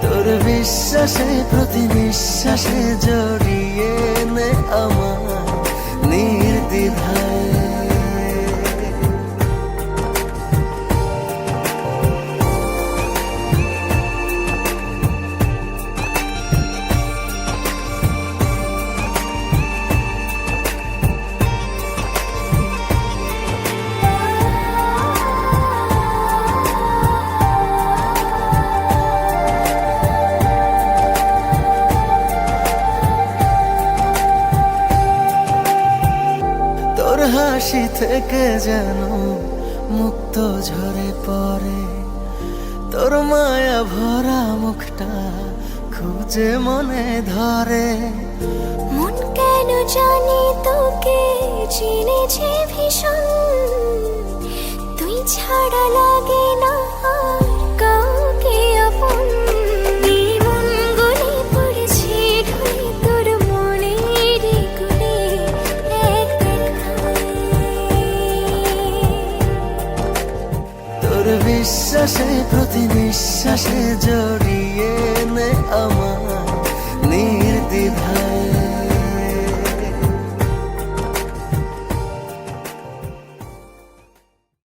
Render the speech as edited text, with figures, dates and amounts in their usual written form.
তোর বিশ্বাসে প্রতি নিঃশ্বাসে জড়িয়ে নে আমার নির্দ্বিধায়। তোর হাসি থেকে যেন মুক্ত ঝরে পড়ে, তোর মায়া ভরা মুখটা খুঁজে মনে ধরে। মন কেন জানি তোকে চিনেছে ভীষণ, তুই ছাড়া লাগে না আর কাউকে আপন। এই মন গলে পড়েছে ঢলে তোর মনের কোলে এক দেখায়। তোর বিশ্বাসে প্রতি নিঃশ্বাসে জড়িয়ে নে আমার নির্দ্বিধায়।